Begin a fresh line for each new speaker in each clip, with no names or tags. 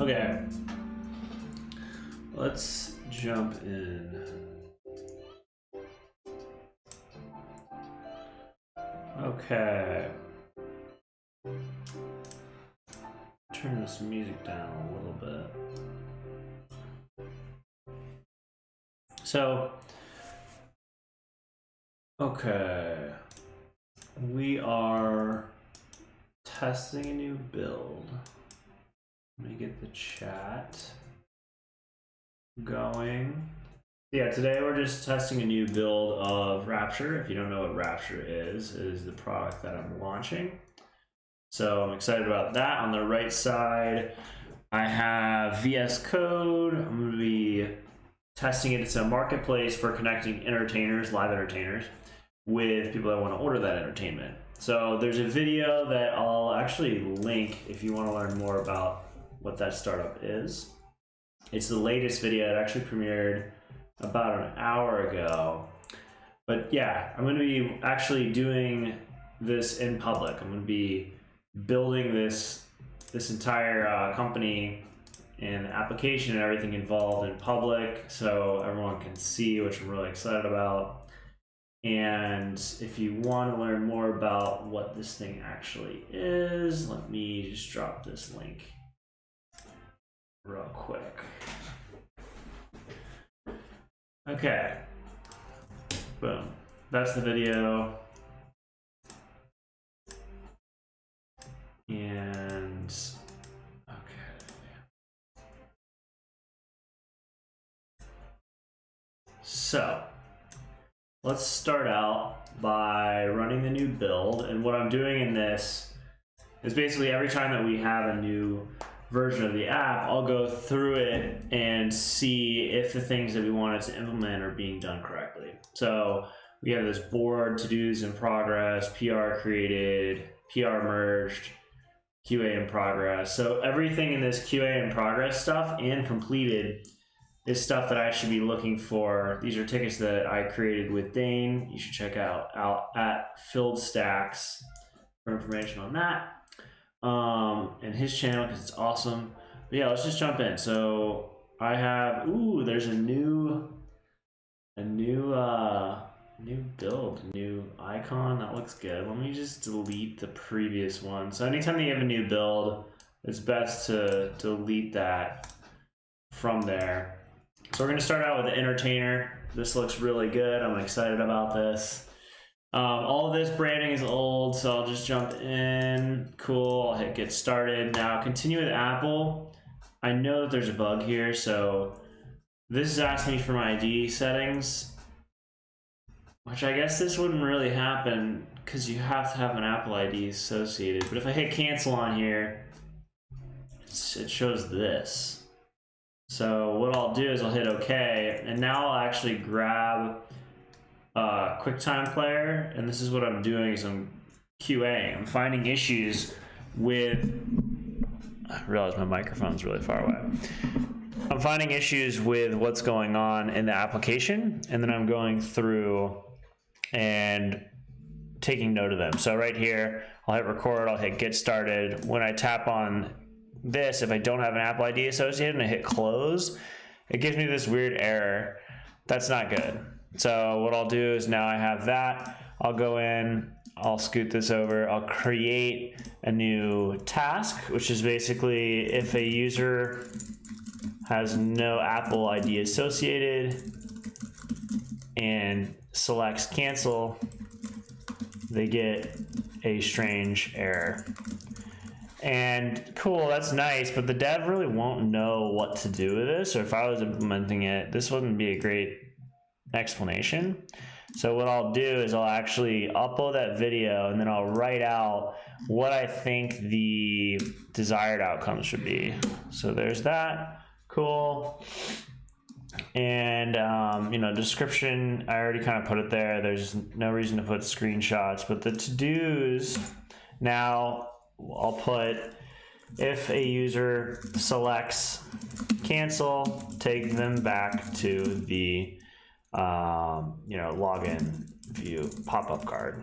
Okay, let's jump in. Okay. Turn this music down a little bit. So, okay. We are testing a new build. Let me get the chat going. Yeah, today we're just testing a new build of Rapture. If you don't know what Rapture is, it is the product that I'm launching. So I'm excited about that. On the right side, I have VS Code. I'm going to be testing it. It's a marketplace for connecting entertainers, live entertainers, with people that want to order that entertainment. So there's a video that I'll actually link if you want to learn more about what that startup is. It's the latest video. It actually premiered about an hour ago. But yeah, I'm going to be actually doing this in public. I'm going to be building this entire company and application and everything involved in public so everyone can see, which I'm really excited about. And if you want to learn more about what this thing actually is, let me just drop this link real quick. Okay, boom, that's the video. And okay. So let's start out by running the new build. And what I'm doing in this is basically every time that we have a new version of the app, I'll go through it and see if the things that we wanted to implement are being done correctly. So we have this board, to-dos in progress, PR created, PR merged, QA in progress. So everything in this QA in progress stuff and completed is stuff that I should be looking for. These are tickets that I created with Dane. You should check out at Filled Stacks for information on that. And his channel, because it's awesome. But yeah, let's just jump in. So I have, there's a new build, new icon. That looks good. Let me just delete the previous one. So anytime that you have a new build, it's best to delete that from there. So we're gonna start out with the entertainer. This looks really good. I'm excited about this. All of this branding is old, so I'll just jump in. Cool, I'll hit get started. Now continue with Apple. I know that there's a bug here, so this is asking me for my ID settings, which I guess this wouldn't really happen because you have to have an Apple ID associated. But if I hit cancel on here, it shows this. So what I'll do is I'll hit OK, and now I'll actually grab QuickTime Player, and this is what I'm doing is I'm QAing. I'm finding issues with, I realize my microphone's really far away. I'm finding issues with what's going on in the application, and then I'm going through and taking note of them. So right here, I'll hit record, I'll hit get started. When I tap on this, if I don't have an Apple ID associated and I hit close, it gives me this weird error. That's not good. So what I'll do is now I have that, I'll go in, I'll scoot this over, I'll create a new task, which is basically if a user has no Apple ID associated and selects cancel, they get a strange error. And cool, that's nice, but the dev really won't know what to do with this, or if I was implementing it, this wouldn't be a great explanation. So what I'll do is I'll actually upload that video and then I'll write out what I think the desired outcome should be. So there's that, cool. And description, I already kind of put it there. There's no reason to put screenshots, but the to-dos, now I'll put if a user selects cancel, take them back to the login view pop-up card.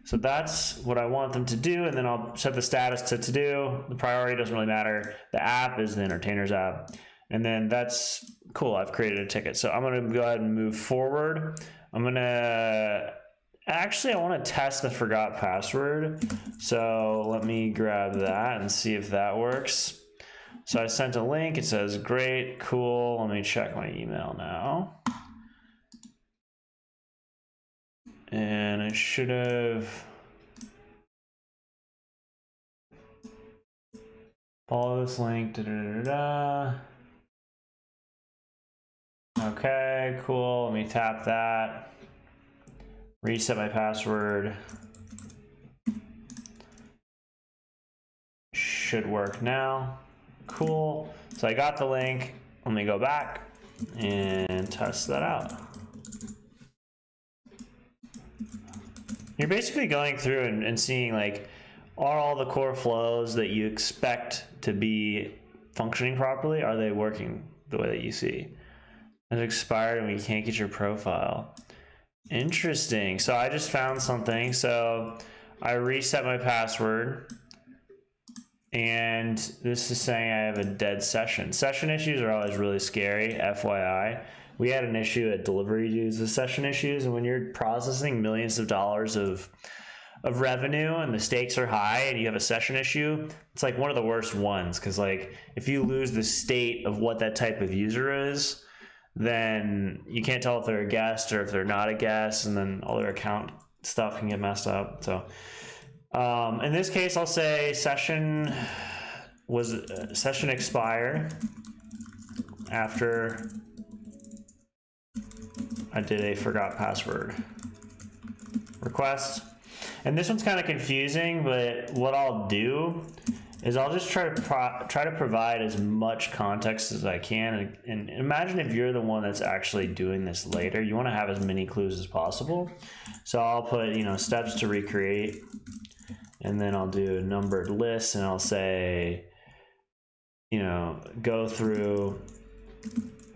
So that's what I want them to do, and then I'll set the status to do. The priority doesn't really matter. The app is the entertainers app. And then that's cool. I've created a ticket. So I'm going to go ahead and move forward. I'm going to actually, I want to test the forgot password. So let me grab that and see if that works. So I sent a link. It says, great, cool. Let me check my email now. And I should have follow this link. Okay, cool. Let me tap that. Reset my password. Should work now. Cool. So I got the link. Let me go back and test that out. You're basically going through and seeing, like, are all the core flows that you expect to be functioning properly, are they working the way that you see? It's expired and we can't get your profile. Interesting. So I just found something. So I reset my password, and this is saying I have a dead session. Session issues are always really scary, FYI. We had an issue at Delivery Dudes with session issues, and when you're processing millions of dollars of revenue and the stakes are high and you have a session issue, it's like one of the worst ones, because like if you lose the state of what that type of user is, then you can't tell if they're a guest or if they're not a guest, and then all their account stuff can get messed up. So in this case, I'll say session expired after I did a forgot password request. And this one's kind of confusing, but what I'll do is I'll just try to provide as much context as I can. And imagine if you're the one that's actually doing this later, you want to have as many clues as possible. So I'll put, steps to recreate, and then I'll do a numbered list, and I'll say, go through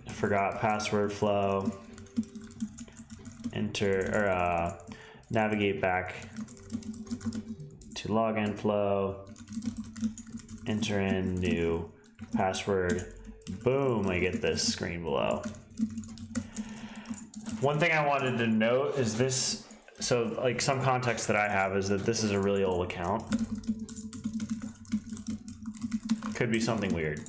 forgot password flow, enter or navigate back to login flow, enter in new password. Boom, I get this screen below. One thing I wanted to note is this, so like some context that I have is that this is a really old account. Could be something weird.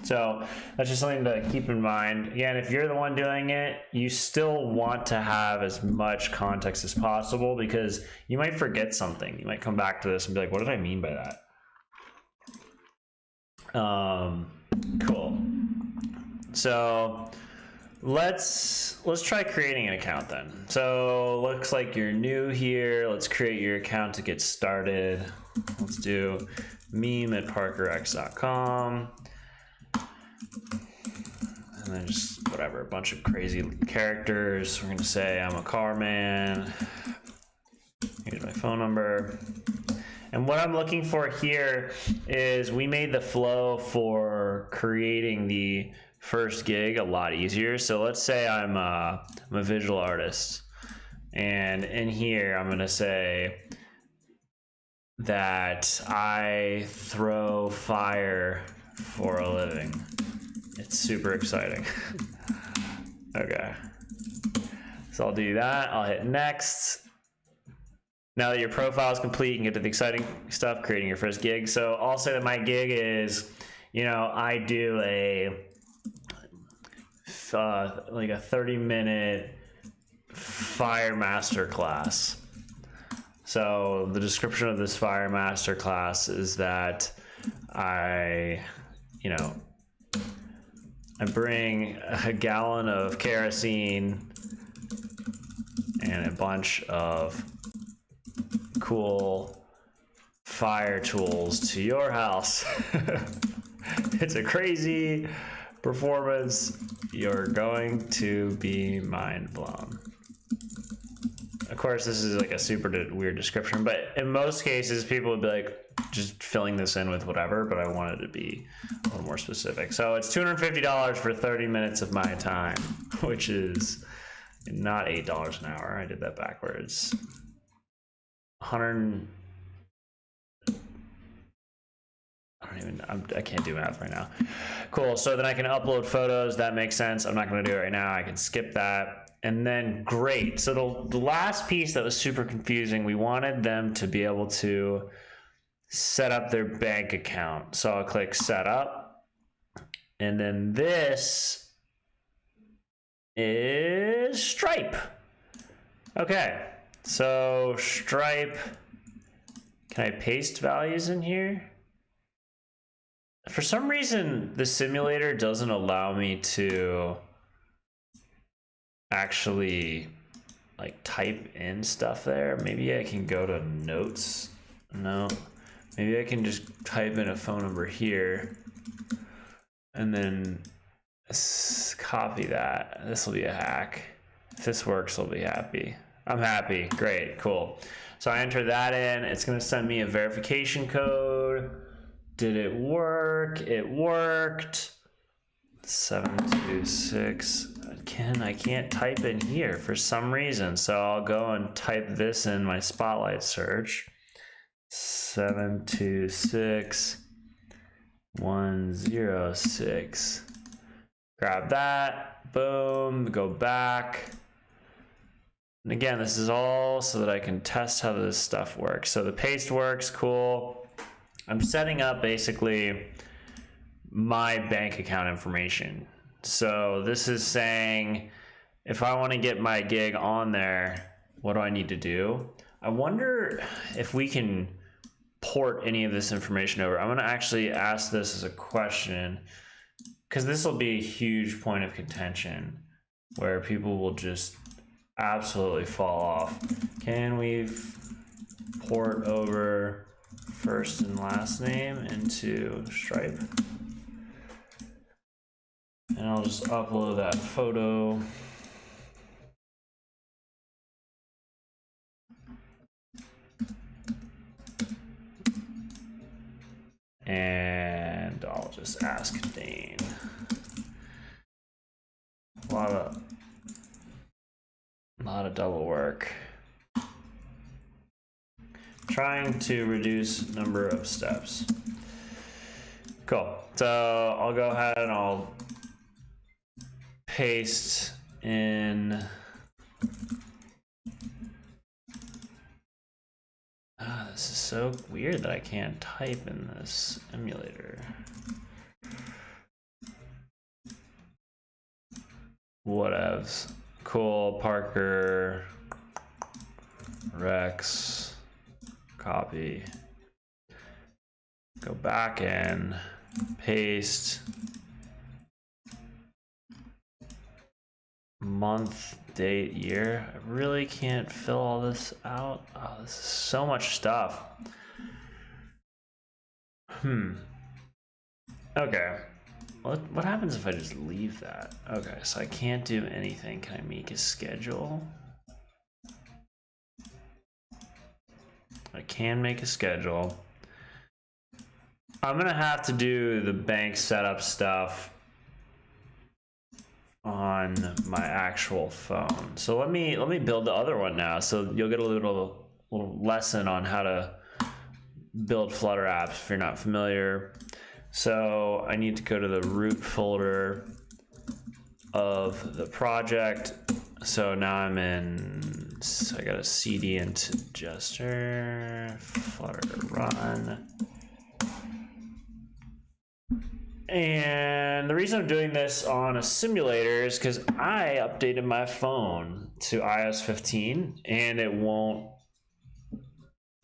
So that's just something to keep in mind. Again, if you're the one doing it, you still want to have as much context as possible, because you might forget something. You might come back to this and be like, what did I mean by that? Cool. So let's try creating an account then. So looks like you're new here. Let's create your account to get started. Let's do meme@parkerx.com. And then just whatever, a bunch of crazy characters. We're gonna say I'm a car man. Here's my phone number. And what I'm looking for here is we made the flow for creating the first gig a lot easier. So let's say I'm a visual artist, and in here I'm gonna say that I throw fire for a living. It's super exciting. Okay, so I'll do that. I'll hit next. Now that your profile is complete, you can get to the exciting stuff, creating your first gig. So I'll say that my gig is, I do like a 30-minute fire master class. So the description of this fire master class is that I bring a gallon of kerosene and a bunch of cool fire tools to your house. It's a crazy performance. You're going to be mind blown. Of course, this is like a super weird description, but in most cases, people would be like, just filling this in with whatever, but I wanted to be a little more specific. So it's $250 for 30 minutes of my time, which is not $8 an hour. I did that backwards. 100. I can't do math right now. Cool. So then I can upload photos. That makes sense. I'm not going to do it right now. I can skip that. And then great. So the last piece that was super confusing, we wanted them to be able to set up their bank account. So I'll click set up. And then this is Stripe. Okay. So Stripe, can I paste values in here? For some reason, the simulator doesn't allow me to actually like type in stuff there. Maybe I can go to notes. No, maybe I can just type in a phone number here and then copy that. This will be a hack. If this works, I'll be happy. I'm happy. Great, cool. So I enter that in. It's going to send me a verification code. Did it work? It worked. 726. I can't type in here for some reason. So I'll go and type this in my Spotlight search. 726 106. Grab that. Boom. Go back. And again, this is all so that I can test how this stuff works. So the paste works. Cool. I'm setting up basically my bank account information. So this is saying if I want to get my gig on there, what do I need to do? I wonder if we can port any of this information over. I'm going to actually ask this as a question because this will be a huge point of contention where people will just absolutely fall off. Can we port over first and last name into Stripe? And I'll just upload that photo. And I'll just ask Dane. A lot of double work. Trying to reduce number of steps. Cool. So I'll go ahead and I'll paste in. This is so weird that I can't type in this emulator. Whatevs. Cool. Parker. Rex. Copy. Go back in. Paste. Month, date, year. I really can't fill all this out. Oh, this is so much stuff. Okay. What happens if I just leave that? Okay, so I can't do anything. Can I make a schedule? I can make a schedule. I'm gonna have to do the bank setup stuff on my actual phone. So let me build the other one now. So you'll get a little lesson on how to build Flutter apps if you're not familiar. So I need to go to the root folder of the project. So now I'm in, so I got a CD into Jester, Flutter run. And the reason I'm doing this on a simulator is because I updated my phone to iOS 15 and it won't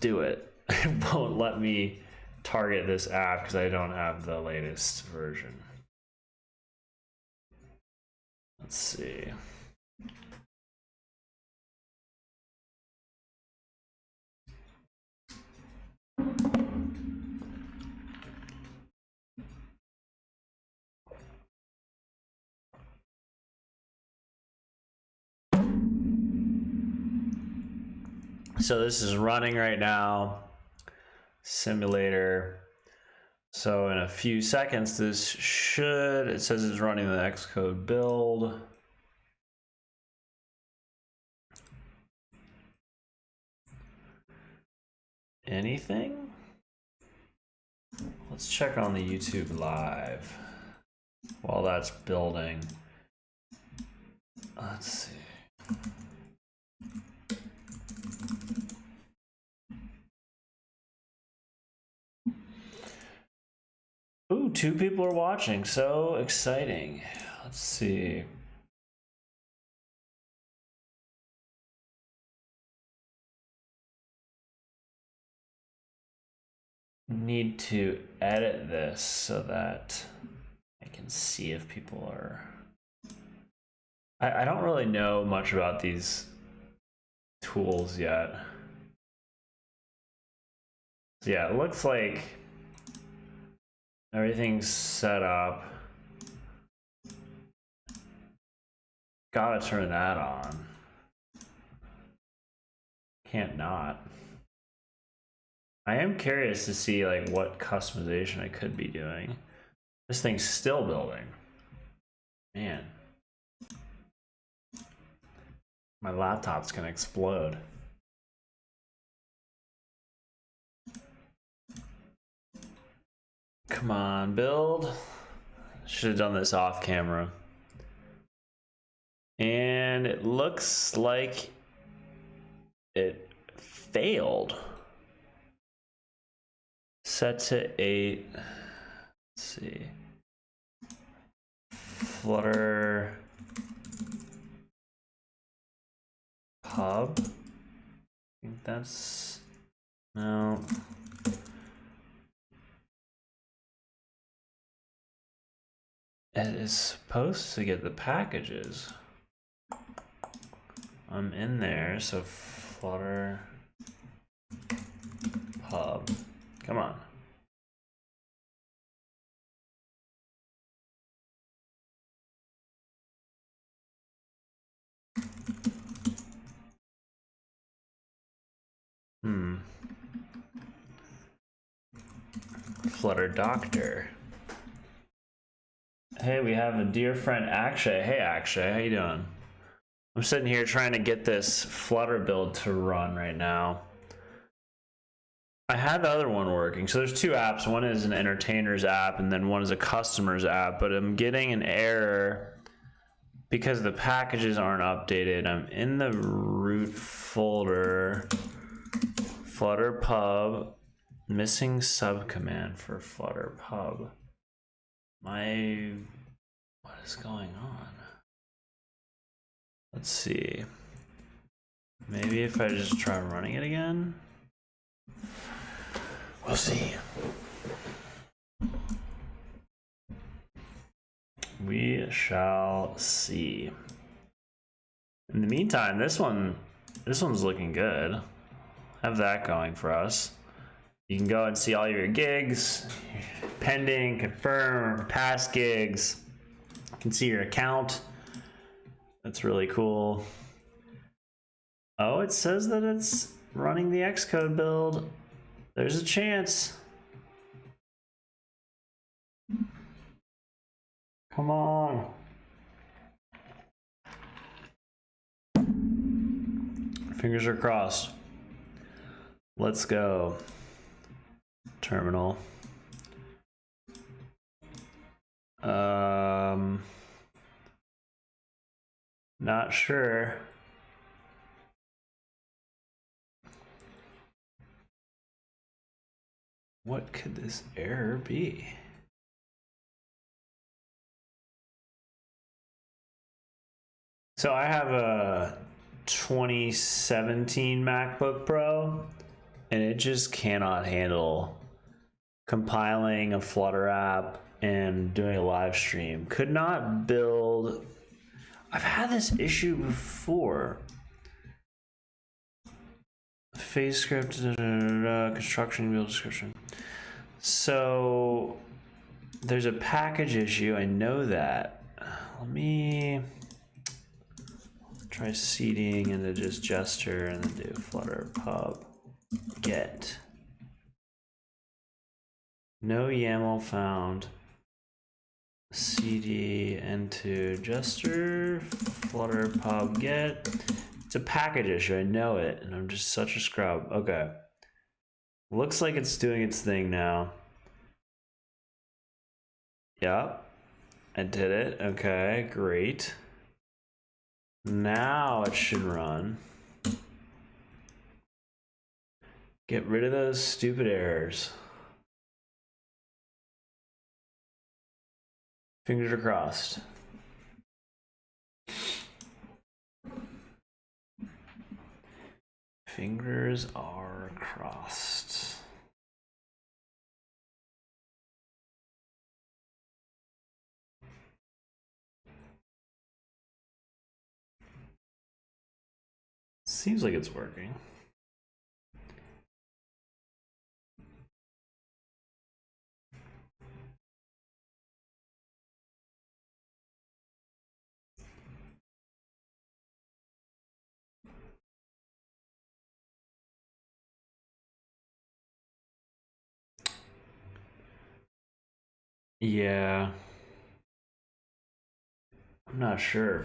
do it. It won't let me target this app because I don't have the latest version. Let's see. So this is running right now, simulator. So in a few seconds, this should, it says it's running the Xcode build. Anything? Let's check on the YouTube live while that's building. Let's see. Ooh, 2 people are watching. So exciting. Let's see. Need to edit this so that I can see if people are... I don't really know much about these tools yet. So yeah, it looks like everything's set up. Gotta turn that on. Can't not. I am curious to see like what customization I could be doing. This thing's still building. Man. My laptop's gonna explode. Come on, build. Should have done this off camera. And it looks like it failed. Set to 8. Let's see. Flutter pub. I think that's no. It is supposed to get the packages. I'm in there, so Flutter pub. Come on. Flutter Doctor. Hey, we have a dear friend Akshay. Hey Akshay, how you doing? I'm sitting here trying to get this Flutter build to run right now. I had the other one working. So there's 2 apps. One is an entertainer's app and then one is a customer's app, but I'm getting an error because the packages aren't updated. I'm in the root folder, Flutter pub, missing subcommand for Flutter pub. What is going on? Let's see. Maybe if I just try running it again? We'll see. We shall see. In the meantime, this one's looking good. Have that going for us. You can go and see all your gigs, pending, confirm, past gigs. You can see your account. That's really cool. Oh, it says that it's running the Xcode build. There's a chance. Come on. Fingers are crossed. Let's go. Terminal. Not sure. What could this error be? So I have a 2017 MacBook Pro and it just cannot handle compiling a Flutter app and doing a live stream. Could not build. I've had this issue before. Phase script, construction, build description. So there's a package issue. I know that. Let me try seeding into just gesture and then do Flutter pub get. No YAML found. CD into gesture, Flutter pub get. It's a package issue, I know it, and I'm just such a scrub. Okay. Looks like it's doing its thing now. Yep. I did it. Okay, great. Now it should run. Get rid of those stupid errors. Fingers are crossed. Fingers are crossed. Seems like it's working. Yeah. I'm not sure.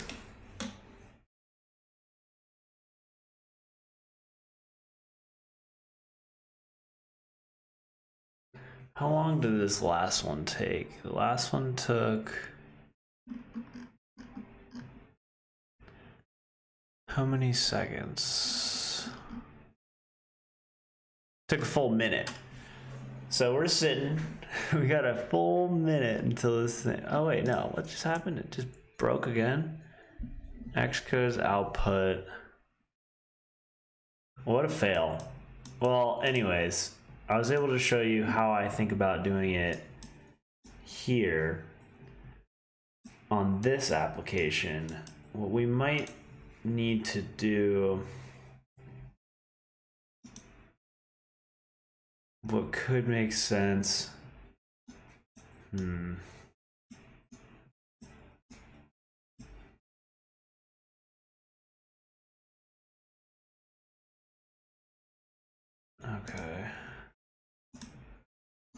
How long did this last one take? The last one took... How many seconds? Took a full minute. So we're sitting. We got a full minute until this thing... Oh wait, no. What just happened? It just broke again? Xcode's output. What a fail. Well, anyways, I was able to show you how I think about doing it here on this application. What we might need to do, what could make sense, okay.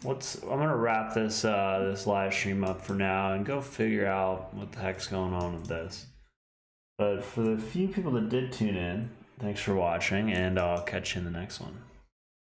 I'm gonna wrap this this live stream up for now and go figure out what the heck's going on with this. But for the few people that did tune in, thanks for watching, and I'll catch you in the next one.